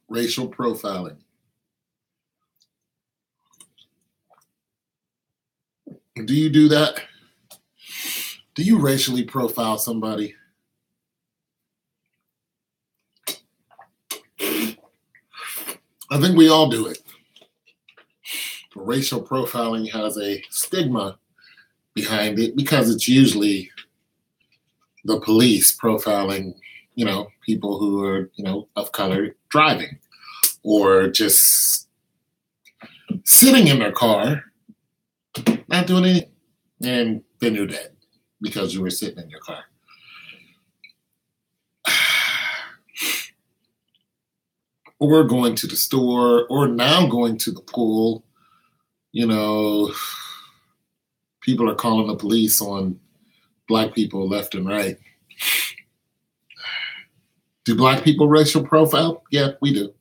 Racial profiling. Do you do that? Do you racially profile somebody? I think we all do it. Racial profiling has a stigma behind it because it's usually the police profiling, people who are, of color driving or just sitting in their car, not doing anything, and then you're dead because you were sitting in your car. Or going to the store, or now going to the pool, people are calling the police on Black people left and right. Do Black people racial profile? Yeah, we do.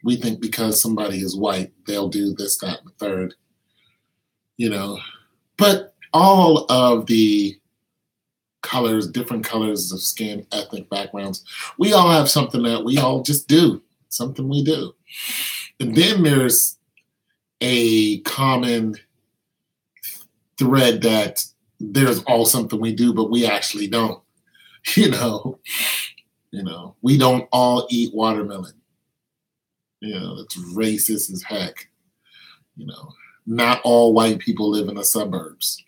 We think because somebody is white, they'll do this, that, and the third. But all of the colors, different colors of skin, ethnic backgrounds, we all have something that we all just do, something we do. And then there's a common thread that there's all something we do, but we actually don't. We don't all eat watermelon. It's racist as heck. Not all white people live in the suburbs.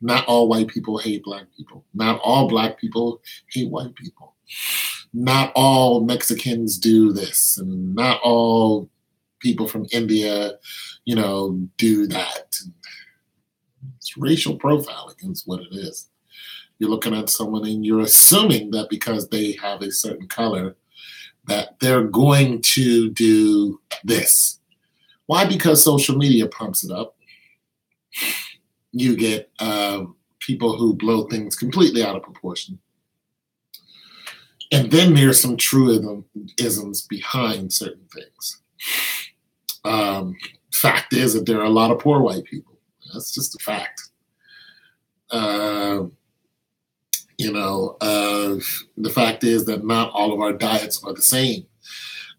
Not all white people hate Black people. Not all Black people hate white people. Not all Mexicans do this, and not all people from India, do that. It's racial profiling is what it is. You're looking at someone and you're assuming that because they have a certain color, that they're going to do this. Why? Because social media pumps it up. You get people who blow things completely out of proportion. And then there's some truisms behind certain things. Fact is that there are a lot of poor white people. That's just a fact. The fact is that not all of our diets are the same.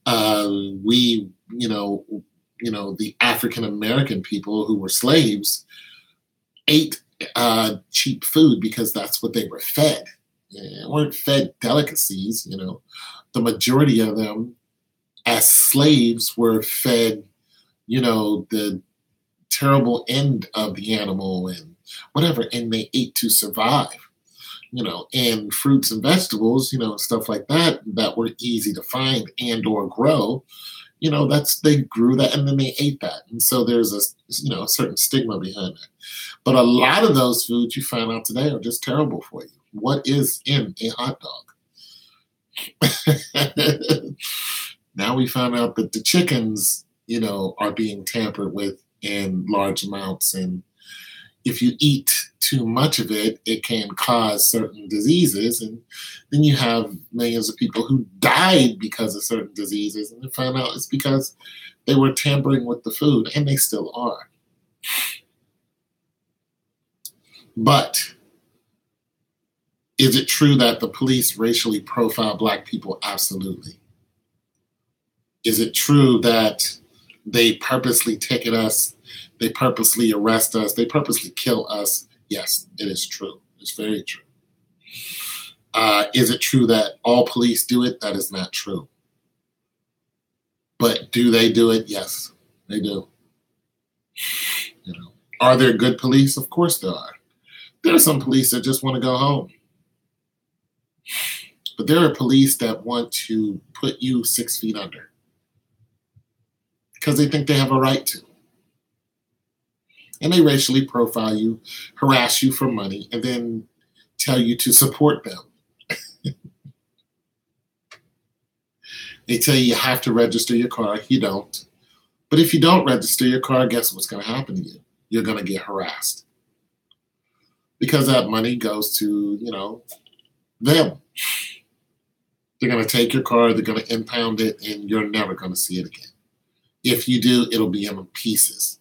The African American people who were slaves ate cheap food because that's what they were fed. They weren't fed delicacies. The majority of them as slaves were fed, the terrible end of the animal and whatever, and they ate to survive. And fruits and vegetables, stuff like that were easy to find and or grow. They grew that and then they ate that. And so there's a certain stigma behind that. But a lot of those foods you find out today are just terrible for you. What is in a hot dog? Now we found out that the chickens, are being tampered with in large amounts. And if you eat too much of it, it can cause certain diseases. And then you have millions of people who died because of certain diseases. And you find out it's because they were tampering with the food, and they still are. But is it true that the police racially profile Black people? Absolutely. Is it true that they purposely ticket us, they purposely arrest us, they purposely kill us? Yes, it is true. It's very true. Is it true that all police do it? That is not true. But do they do it? Yes, they do. Are there good police? Of course there are. There are some police that just want to go home. But there are police that want to put you 6 feet under because they think they have a right to. And they racially profile you, harass you for money, and then tell you to support them. They tell you have to register your car. You don't. But if you don't register your car, guess what's going to happen to you? You're going to get harassed. Because that money goes to, them. They're going to take your car, they're going to impound it, and you're never going to see it again. If you do, it'll be in pieces.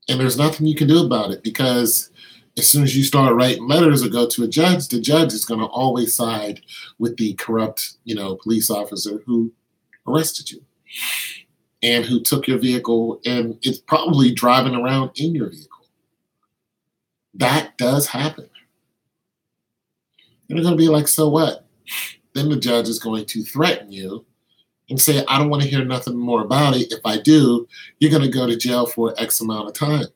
And there's nothing you can do about it because As soon as you start writing letters or go to a judge, the judge is going to always side with the corrupt, police officer who arrested you and who took your vehicle and is probably driving around in your vehicle. That does happen. And they're going to be like, so what? Then the judge is going to threaten you and say, I don't want to hear nothing more about it. If I do, you're going to go to jail for X amount of time.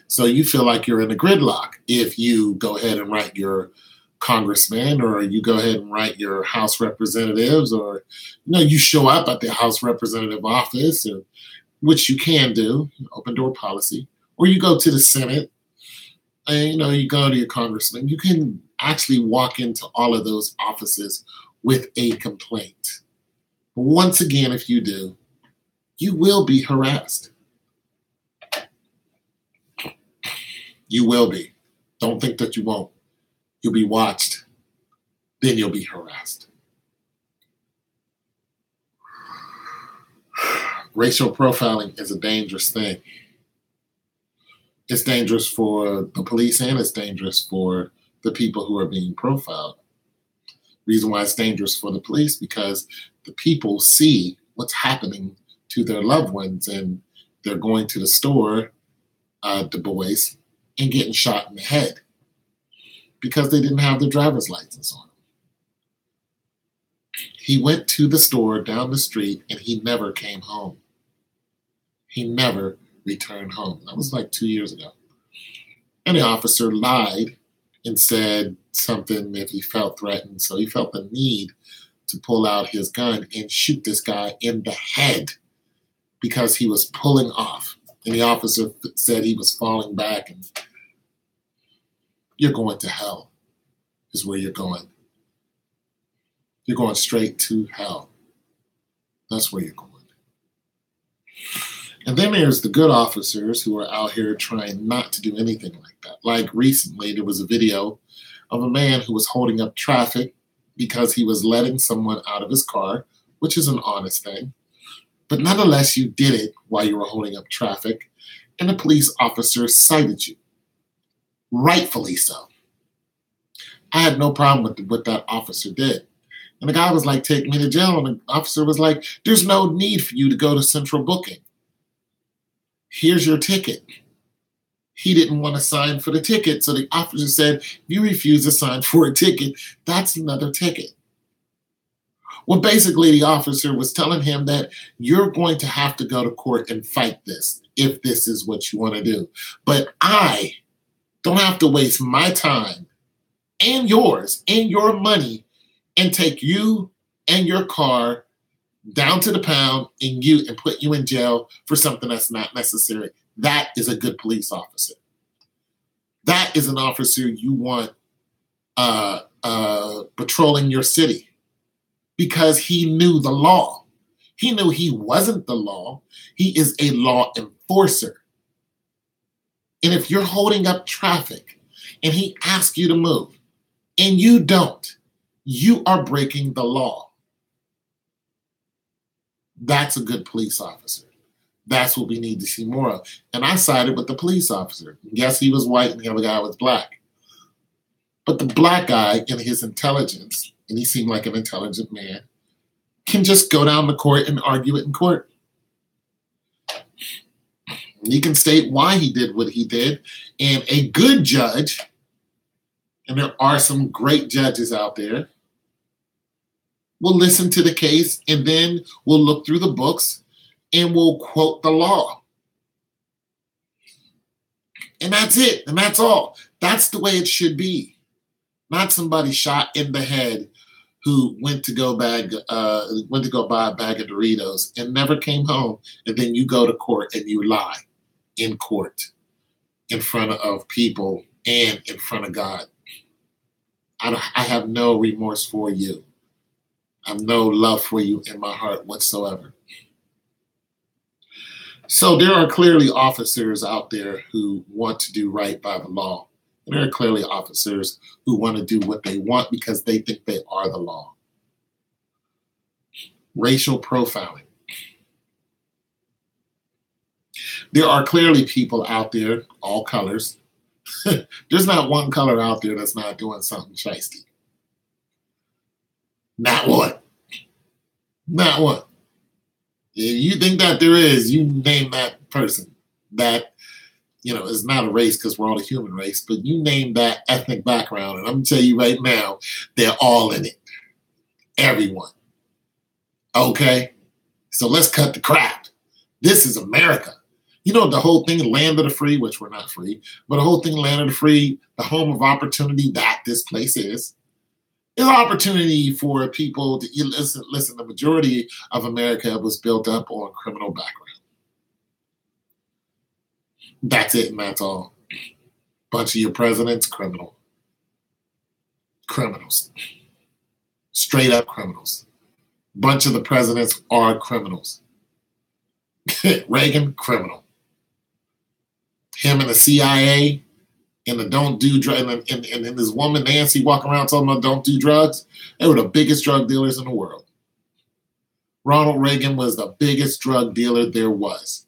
So you feel like you're in a gridlock if you go ahead and write your congressman, or you go ahead and write your House representatives, or you show up at the House representative office, which you can do, open door policy, or you go to the Senate and you go to your congressman. You can actually walk into all of those offices with a complaint. But once again, if you do, you will be harassed. You will be. Don't think that you won't. You'll be watched. Then you'll be harassed. Racial profiling is a dangerous thing. It's dangerous for the police and it's dangerous for the people who are being profiled. Reason why it's dangerous for the police, because the people see what's happening to their loved ones, and they're going to the store, Du Bois, and getting shot in the head because they didn't have their driver's license on. He went to the store down the street and he never came home. He never returned home. That was like 2 years ago. And the officer lied and said something if he felt threatened. So he felt the need to pull out his gun and shoot this guy in the head because he was pulling off. And the officer said he was falling back, and you're going to hell is where you're going. You're going straight to hell. That's where you're going. And then there's the good officers who are out here trying not to do anything like that. Like recently, there was a video of a man who was holding up traffic because he was letting someone out of his car, which is an honest thing. But nonetheless, you did it while you were holding up traffic, and the police officer cited you. Rightfully so. I had no problem with what that officer did. And the guy was like, take me to jail. And the officer was like, there's no need for you to go to central booking. Here's your ticket. He didn't want to sign for the ticket. So the officer said, if you refuse to sign for a ticket, that's another ticket. Well, basically, the officer was telling him that you're going to have to go to court and fight this if this is what you want to do. But I don't have to waste my time and yours and your money and take you and your car down to the pound and put you in jail for something that's not necessary. That is a good police officer. That is an officer you want patrolling your city because he knew the law. He knew he wasn't the law. He is a law enforcer. And if you're holding up traffic and he asks you to move and you don't, you are breaking the law. That's a good police officer. That's what we need to see more of. And I sided with the police officer. Yes, he was white and the other guy was black. But the black guy, in his intelligence, and he seemed like an intelligent man, can just go down to court and argue it in court. And he can state why he did what he did. And a good judge, and there are some great judges out there, will listen to the case and then we'll look through the books and we'll quote the law. And that's it. And that's all. That's the way it should be. Not somebody shot in the head who went to go buy a bag of Doritos and never came home. And then you go to court and you lie in court in front of people and in front of God. I have no remorse for you. I have no love for you in my heart whatsoever. So there are clearly officers out there who want to do right by the law. And there are clearly officers who want to do what they want because they think they are the law. Racial profiling. There are clearly people out there, all colors, There's not one color out there that's not doing something shiesty. Not one. Not one. If you think that there is, you name that person that, is not a race because we're all a human race, but you name that ethnic background, and I'm going to tell you right now, they're all in it. Everyone. Okay? So let's cut the crap. This is America. The whole thing, land of the free, which we're not free, but the whole thing, land of the free, the home of opportunity that this place is an opportunity for people to listen. The majority of America was built up on criminal background. That's it, and that's all. Bunch of your presidents, criminals. Straight up criminals. Bunch of the presidents are criminals. Reagan, criminal. Him and the CIA and the don't do drugs, and this woman Nancy walking around talking about don't do drugs. They were the biggest drug dealers in the world. Ronald Reagan was the biggest drug dealer there was.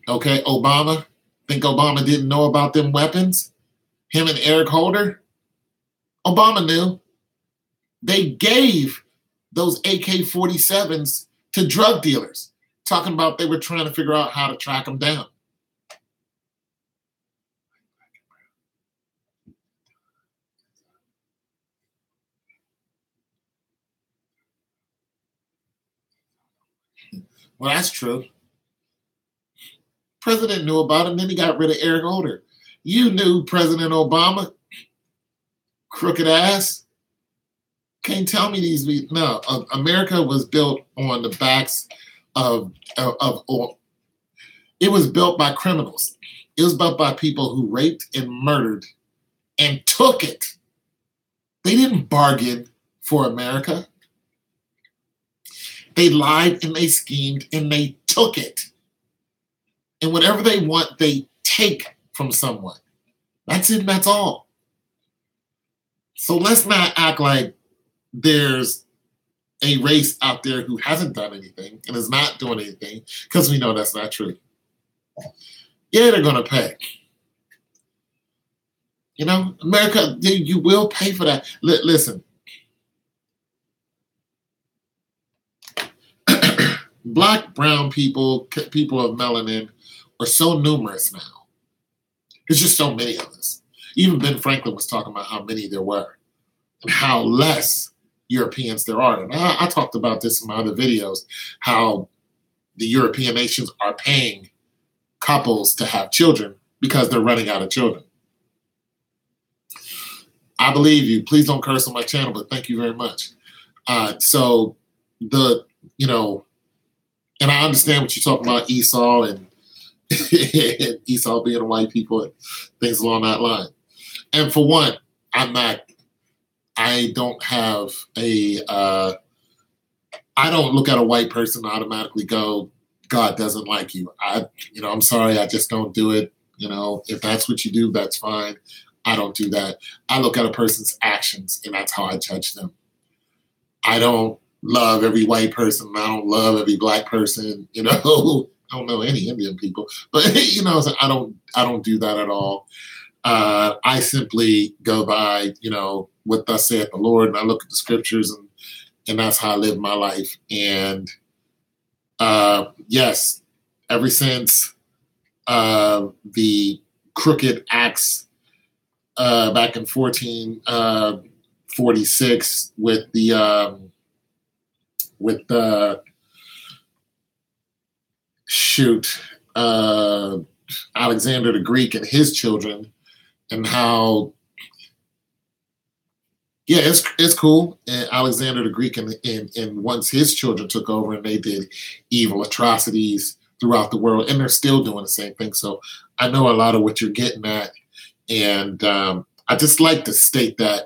Okay, Obama. Think Obama didn't know about them weapons? Him and Eric Holder? Obama knew. They gave those AK-47s to drug dealers, talking about they were trying to figure out how to track them down. Well, that's true. President knew about it, and then he got rid of Eric Holder. You knew President Obama, crooked ass. Can't tell me these. No, America was built on the backs of it was built by criminals. It was built by people who raped and murdered and took it. They didn't bargain for America. They lied and they schemed and they took it. And whatever they want, they take from someone. That's it, and that's all. So let's not act like there's a race out there who hasn't done anything and is not doing anything, because we know that's not true. Yeah, they're going to pay. America, you will pay for that. Listen. Black, brown people of melanin are so numerous now. There's just so many of us. Even Ben Franklin was talking about how many there were and how less Europeans there are. And I talked about this in my other videos, how the European nations are paying couples to have children because they're running out of children. I believe you. Please don't curse on my channel, but thank you very much. And I understand what you're talking about, Esau and Esau being white people and things along that line. And for one, I don't look at a white person and automatically go, God doesn't like you. I'm sorry, I just don't do it. If that's what you do, that's fine. I don't do that. I look at a person's actions and that's how I judge them. I don't love every white person. I don't love every black person. I don't know any Indian people, but so I don't do that at all. I simply go by, what thus saith the Lord, and I look at the scriptures, and that's how I live my life. And yes, ever since the crooked acts back in 1446 with the Alexander the Greek and his children, and how it's cool. And Alexander the Greek and once his children took over and they did evil atrocities throughout the world, and they're still doing the same thing. So I know a lot of what you're getting at, and I just like to state that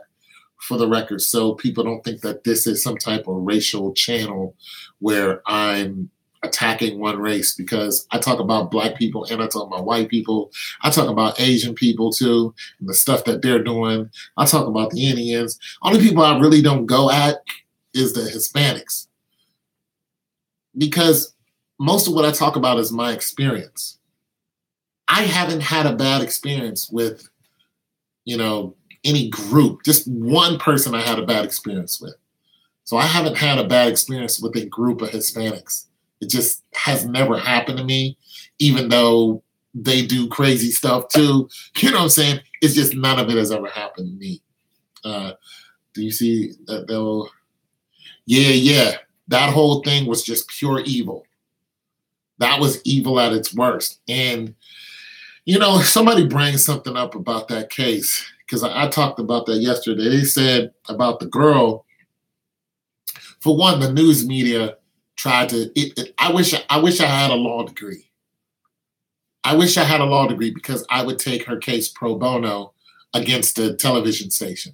for the record, so people don't think that this is some type of racial channel where I'm attacking one race, because I talk about black people and I talk about white people. I talk about Asian people too, and the stuff that they're doing. I talk about the Indians. Only people I really don't go at is the Hispanics, because most of what I talk about is my experience. I haven't had a bad experience with, any group. Just one person I had a bad experience with. So I haven't had a bad experience with a group of Hispanics. It just has never happened to me, even though they do crazy stuff too. You know what I'm saying? It's just none of it has ever happened to me. Do you see that though? Yeah. That whole thing was just pure evil. That was evil at its worst. And, somebody brings something up about that case, because I talked about that yesterday. They said about the girl, for one, the news media tried to, I wish I had a law degree. I wish I had a law degree because I would take her case pro bono against the television station.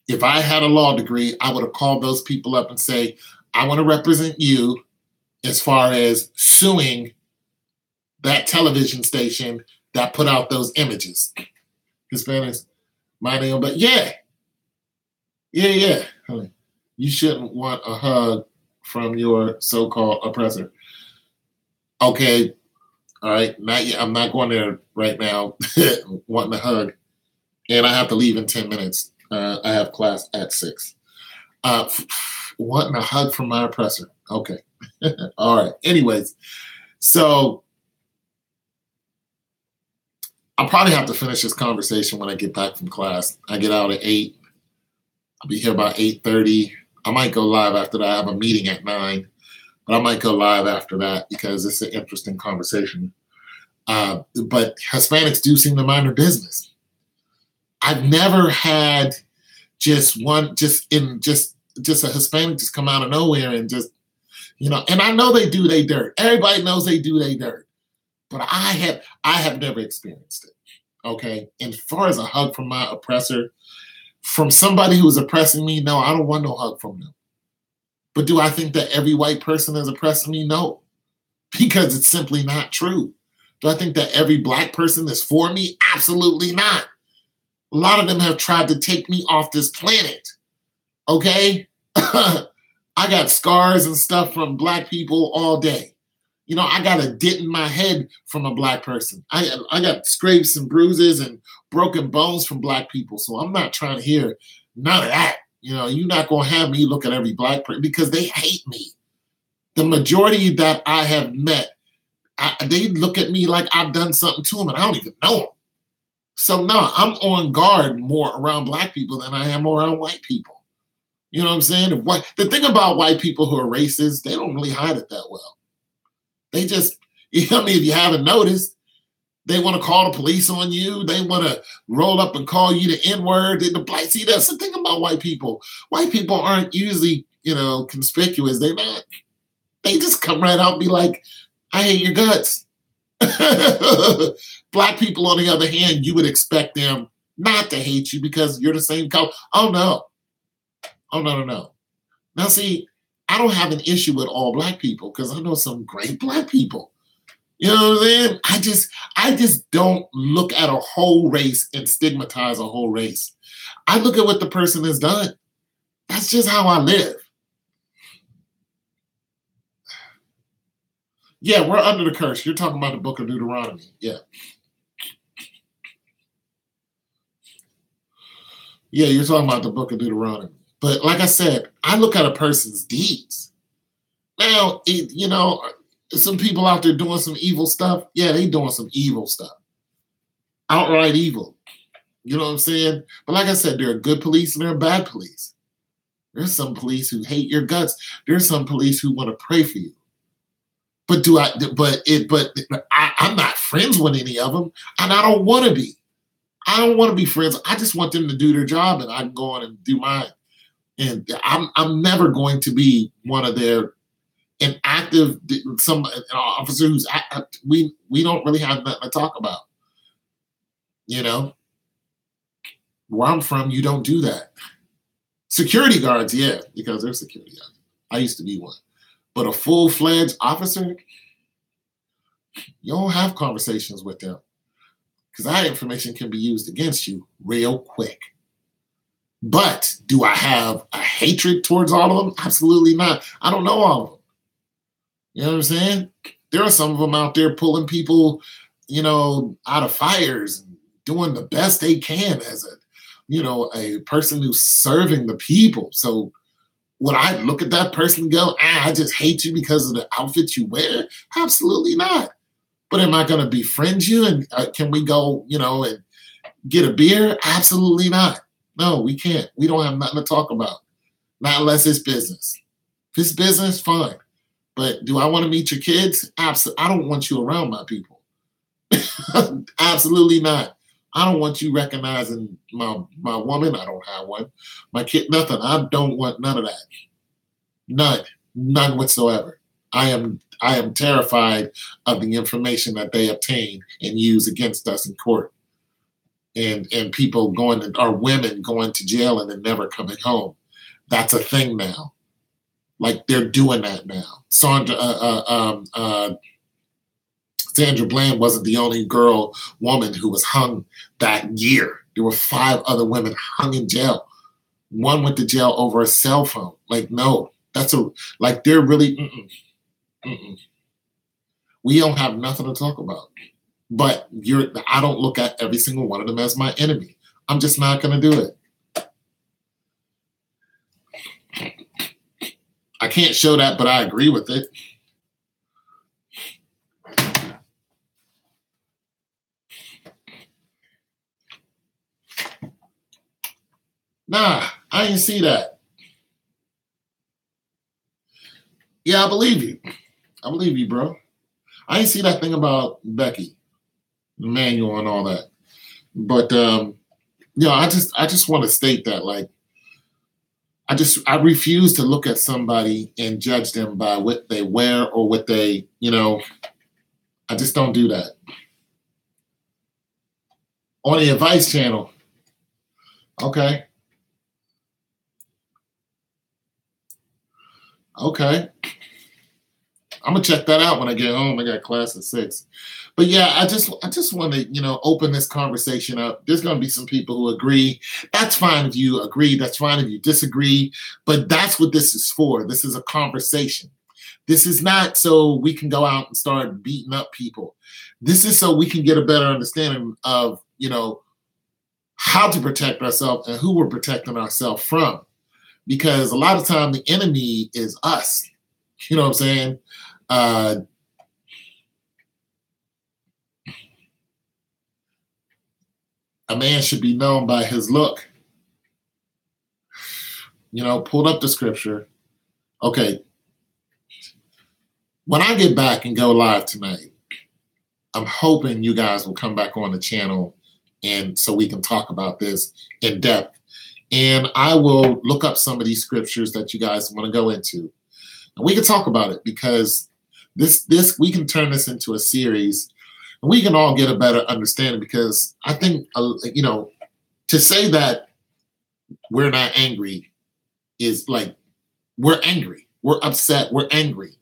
If I had a law degree, I would have called those people up and say, I want to represent you as far as suing that television station that put out those images. Hispanics, my name, but yeah. You shouldn't want a hug from your so-called oppressor. Okay, all right, I'm not going there right now wanting a hug. And I have to leave in 10 minutes. I have class at 6. Wanting a hug from my oppressor. Okay. All right. Anyways, so I'll probably have to finish this conversation when I get back from class. I get out at 8. I'll be here about 8:30. I might go live after that. I have a meeting at 9, but I might go live after that because it's an interesting conversation. But Hispanics do seem to mind their business. I've never had just a Hispanic just come out of nowhere and just, and I know they do their dirt. Everybody knows they do their dirt. But I have never experienced it. Okay. And as far as a hug from my oppressor, from somebody who is oppressing me, no, I don't want no hug from them. But do I think that every white person is oppressing me? No, because it's simply not true. Do I think that every black person is for me? Absolutely not. A lot of them have tried to take me off this planet. Okay? I got scars and stuff from black people all day. I got a dent in my head from a black person. I got scrapes and bruises and broken bones from black people. So I'm not trying to hear none of that. You're not going to have me look at every black person because they hate me. The majority that I have met, they look at me like I've done something to them and I don't even know them. So no, I'm on guard more around black people than I am around white people. You know what I'm saying? The thing about white people who are racist, they don't really hide it that well. They just, if you haven't noticed, they want to call the police on you. They want to roll up and call you the N-word. See, that's the thing about white people. White people aren't usually, conspicuous. They're not. They just come right out and be like, I hate your guts. Black people, on the other hand, you would expect them not to hate you because you're the same color. Oh, no. Now, see, I don't have an issue with all black people because I know some great black people. You know what I'm saying? I just don't look at a whole race and stigmatize a whole race. I look at what the person has done. That's just how I live. Yeah, we're under the curse. You're talking about the book of Deuteronomy. Yeah. Yeah, you're talking about the book of Deuteronomy. But like I said, I look at a person's deeds. Now, some people out there doing some evil stuff. Yeah, they doing some evil stuff. Outright evil. You know what I'm saying? But like I said, there are good police and there are bad police. There's some police who hate your guts. There's some police who want to pray for you. But I'm not friends with any of them, and I don't want to be. I don't want to be friends. I just want them to do their job, and I can go on and do mine. And I'm never going to be one of an officer who's we don't really have nothing to talk about. Where I'm from, you don't do that. Security guards, yeah, because they're security guards. I used to be one. But a full-fledged officer, you don't have conversations with them because that information can be used against you real quick. But do I have a hatred towards all of them? Absolutely not. I don't know all of them. You know what I'm saying? There are some of them out there pulling people, out of fires, doing the best they can as a person who's serving the people. So would I look at that person and go, I just hate you because of the outfit you wear? Absolutely not. But am I going to befriend you? And can we go, and get a beer? Absolutely not. No, we can't. We don't have nothing to talk about. Not unless it's business. If it's business, fine. But do I want to meet your kids? Absolutely. I don't want you around my people. Absolutely not. I don't want you recognizing my woman. I don't have one. My kid, nothing. I don't want none of that. None whatsoever. I am terrified of the information that they obtain and use against us in court. And people or women going to jail and then never coming home. That's a thing now. Like they're doing that now. Sandra Bland wasn't the only woman who was hung that year. There were 5 other women hung in jail. One went to jail over a cell phone. Like, no, they're really, we don't have nothing to talk about. But I don't look at every single one of them as my enemy. I'm just not going to do it. I can't show that, but I agree with it. Nah, I didn't see that. Yeah, I believe you. I believe you, bro. I didn't see that thing about Becky, the manual and all that. But I just want to state that, like, I refuse to look at somebody and judge them by what they wear or what they, I just don't do that. On the Advice Channel. Okay. I'm gonna check that out when I get home. I got class at 6. But yeah, I just want to, open this conversation up. There's gonna be some people who agree. That's fine if you agree. That's fine if you disagree. But that's what this is for. This is a conversation. This is not so we can go out and start beating up people. This is so we can get a better understanding of, how to protect ourselves and who we're protecting ourselves from. Because a lot of time the enemy is us. You know what I'm saying? A man should be known by his look. Pulled up the scripture. Okay. When I get back and go live tonight, I'm hoping you guys will come back on the channel and so we can talk about this in depth. And I will look up some of these scriptures that you guys want to go into. And we can talk about it because this we can turn this into a series and we can all get a better understanding because I think, to say that we're not angry is like, we're angry. We're upset. We're angry.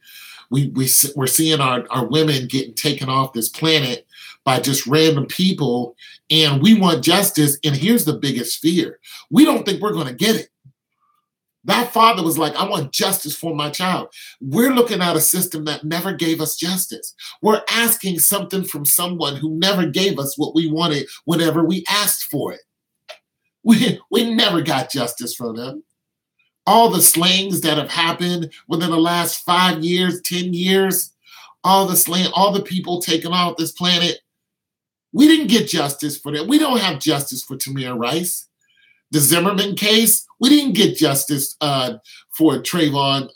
We're seeing our women getting taken off this planet by just random people, and we want justice. And here's the biggest fear. We don't think we're going to get it. That father was like, I want justice for my child. We're looking at a system that never gave us justice. We're asking something from someone who never gave us what we wanted whenever we asked for it. We never got justice from them. All the slayings that have happened within the last 5 years, 10 years, all the people taken off this planet, we didn't get justice for that. We don't have justice for Tamir Rice. The Zimmerman case, we didn't get justice for Trayvon,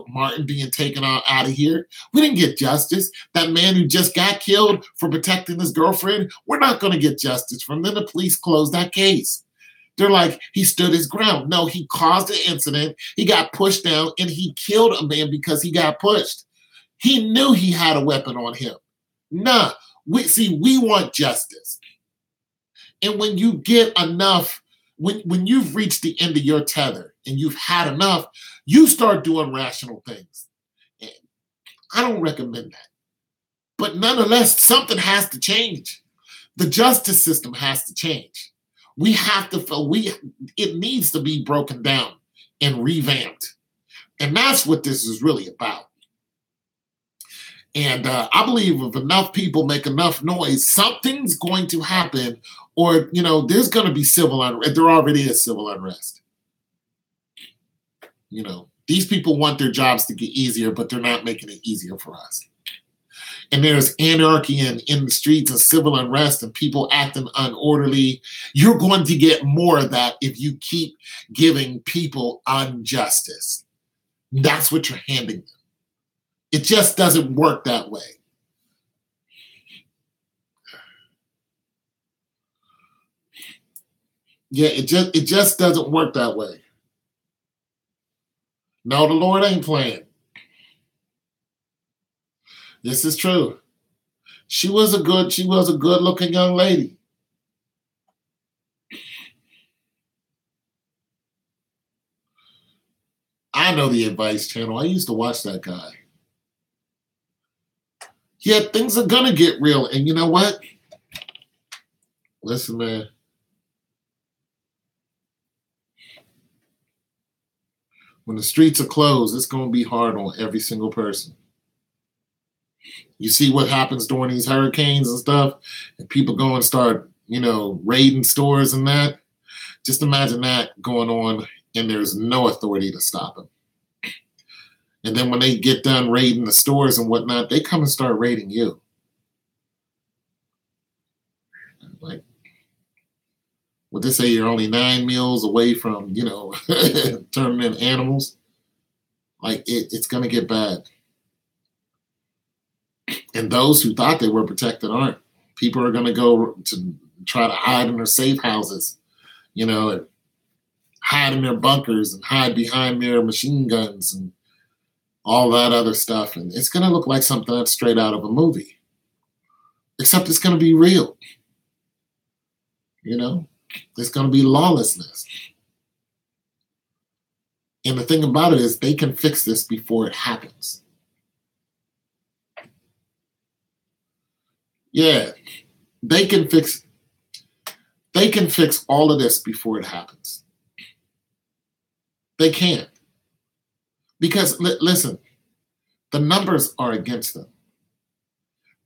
Martin being taken out of here. We didn't get justice. That man who just got killed for protecting his girlfriend, we're not going to get justice from them. The police closed that case. They're like, he stood his ground. No, he caused an incident. He got pushed down and he killed a man because he got pushed. He knew he had a weapon on him. Nah, we want justice. And when you get enough, when you've reached the end of your tether and you've had enough, you start doing rational things. And I don't recommend that. But nonetheless, something has to change. The justice system has to change. It needs to be broken down and revamped. And that's what this is really about. And I believe if enough people make enough noise, something's going to happen, or there's going to be civil unrest. There already is civil unrest. These people want their jobs to get easier, but they're not making it easier for us. And there's anarchy in the streets and civil unrest and people acting unorderly. You're going to get more of that if you keep giving people injustice. That's what you're handing them. It just doesn't work that way. Yeah, it just doesn't work that way. No, the Lord ain't playing. This is true. She was a good looking young lady. I know the Advice Channel. I used to watch that guy. Yeah, things are gonna get real. And you know what? Listen, man. When the streets are closed, it's gonna be hard on every single person. You see what happens during these hurricanes and stuff, and people go and start, raiding stores and that. Just imagine that going on, and there's no authority to stop them. And then when they get done raiding the stores and whatnot, they come and start raiding you. Like, would they say you're only 9 meals away from, turning in animals? Like, it's going to get bad. And those who thought they were protected aren't. People are going to go to try to hide in their safe houses, and hide in their bunkers and hide behind their machine guns and all that other stuff. And it's going to look like something that's straight out of a movie. Except it's going to be real. There's going to be lawlessness. And the thing about it is they can fix this before it happens. Yeah, they can fix all of this before it happens. They can. Because, listen, the numbers are against them.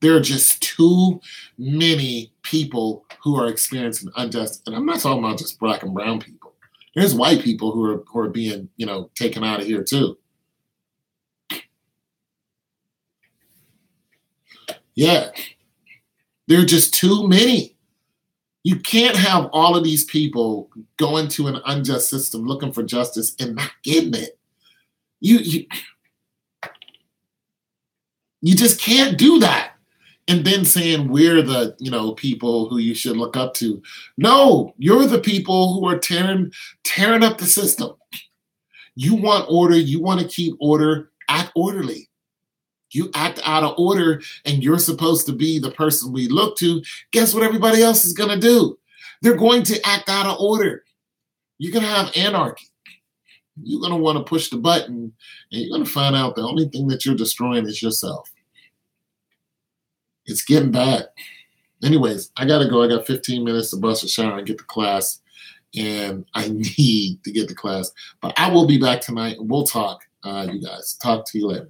There are just too many people who are experiencing injustice. And I'm not talking about just black and brown people. There's white people who are being, taken out of here too. Yeah. There are just too many. You can't have all of these people go into an unjust system looking for justice and not getting it. You just can't do that. And then saying we're the, people who you should look up to. No, you're the people who are tearing up the system. You want order. You want to keep order. Act orderly. You act out of order and you're supposed to be the person we look to. Guess what everybody else is going to do? They're going to act out of order. You're going to have anarchy. You're going to want to push the button and you're going to find out the only thing that you're destroying is yourself. It's getting bad. Anyways, I got to go. I got 15 minutes to bust a shower and get to class. And I need to get to class. But I will be back tonight and we'll talk, you guys. Talk to you later.